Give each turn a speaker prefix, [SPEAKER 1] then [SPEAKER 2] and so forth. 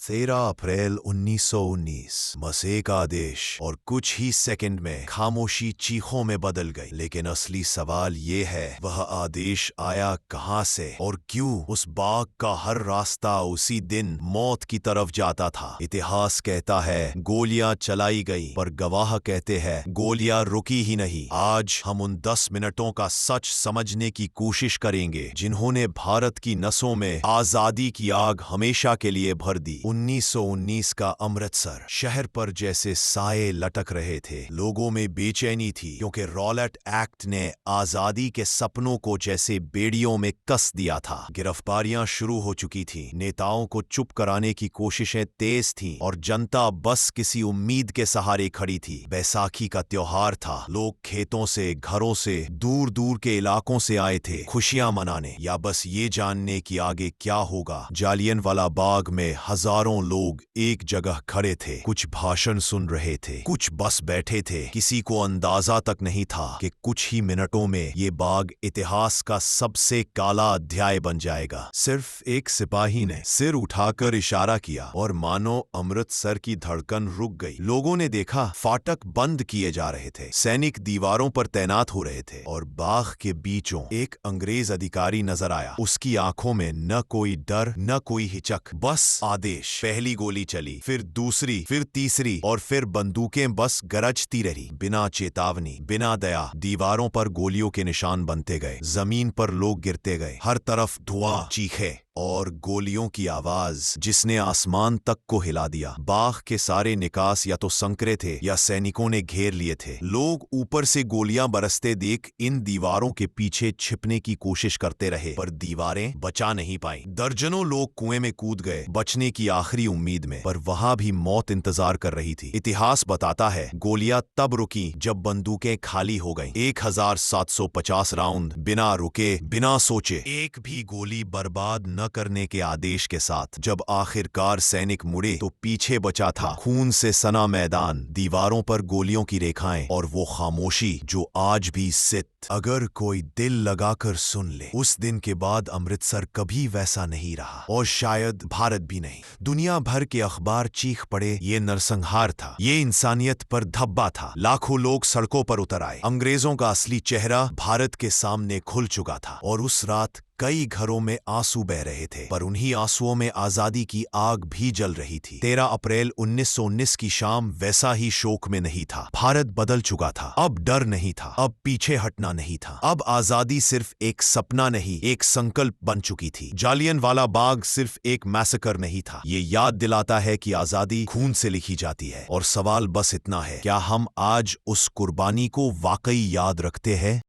[SPEAKER 1] 13 अप्रैल 1919 बस एक आदेश और कुछ ही सेकंड में खामोशी चीखों में बदल गई। लेकिन असली सवाल ये है, वह आदेश आया कहां से और क्यों? उस बाग का हर रास्ता उसी दिन मौत की तरफ जाता था। इतिहास कहता है गोलियां चलाई गई, पर गवाह कहते हैं गोलियां रुकी ही नहीं। आज हम उन 10 मिनटों का सच समझने की कोशिश करेंगे जिन्होंने भारत की नसों में आजादी की आग हमेशा के लिए भर दी। 1919 का अमृतसर शहर पर जैसे साए लटक रहे थे। लोगों में बेचैनी थी क्योंकि रॉलेट एक्ट ने आजादी के सपनों को जैसे बेड़ियों में कस दिया था। गिरफ्तारियां शुरू हो चुकी थीं, नेताओं को चुप कराने की कोशिशें तेज थीं और जनता बस किसी उम्मीद के सहारे खड़ी थी। बैसाखी का त्योहार था। लोग खेतों से, घरों से, दूर दूर के इलाकों से आए थे खुशियां मनाने या बस ये जानने कि आगे क्या होगा। जालियनवाला बाग में हजारों लोग एक जगह खड़े थे। कुछ भाषण सुन रहे थे, कुछ बस बैठे थे। किसी को अंदाजा तक नहीं था कि कुछ ही मिनटों में ये बाग इतिहास का सबसे काला अध्याय बन जाएगा। सिर्फ एक सिपाही ने सिर उठाकर इशारा किया और मानो अमृतसर की धड़कन रुक गई। लोगों ने देखा फाटक बंद किए जा रहे थे, सैनिक दीवारों पर तैनात हो रहे थे और बाग के बीचों एक अंग्रेज अधिकारी नजर आया। उसकी आंखों में न कोई डर न कोई हिचक, बस आदेश। पहली गोली चली, फिर दूसरी, फिर तीसरी और फिर बंदूकें बस गरजती रही, बिना चेतावनी, बिना दया। दीवारों पर गोलियों के निशान बनते गए, जमीन पर लोग गिरते गए, हर तरफ धुआं, चीखे और गोलियों की आवाज जिसने आसमान तक को हिला दिया। बाग के सारे निकास या तो संकरे थे या सैनिकों ने घेर लिए थे। लोग ऊपर से गोलियां बरसते देख इन दीवारों के पीछे छिपने की कोशिश करते रहे, पर दीवारें बचा नहीं पाई। दर्जनों लोग कुएं में कूद गए बचने की आखिरी उम्मीद में, पर वहां भी मौत इंतजार कर रही थी। इतिहास बताता है गोलियां तब रुकी जब बंदूकें खाली हो गईं। 1750 राउंड बिना रुके, बिना सोचे, एक भी गोली बर्बाद न करने के आदेश के साथ। जब आखिरकार सैनिक मुड़े तो पीछे बचा था खून से सना मैदान, दीवारों पर गोलियों की रेखाएं और वो खामोशी जो आज भी सित। अगर कोई दिल लगाकर सुन ले, उस दिन के बाद अमृतसर कभी वैसा नहीं रहा और शायद भारत भी नहीं। दुनिया भर के अखबार चीख पड़े, ये नरसंहार था, ये इंसानियत पर धब्बा था। लाखों लोग सड़कों पर उतर आए। अंग्रेजों का असली चेहरा भारत के सामने खुल चुका था और उस रात कई घरों में आंसू बह रहे थे, पर उन्हीं आंसुओं में आजादी की आग भी जल रही थी। 13 अप्रैल 1919 की शाम वैसा ही शोक में नहीं था। भारत बदल चुका था। अब डर नहीं था, अब पीछे हटना नहीं था। अब आजादी सिर्फ एक सपना नहीं, एक संकल्प बन चुकी थी। जालियनवाला बाग सिर्फ एक मैसेकर नहीं था, ये याद दिलाता है कि आजादी खून से लिखी जाती है। और सवाल बस इतना है, क्या हम आज उस कुर्बानी को वाकई याद रखते हैं?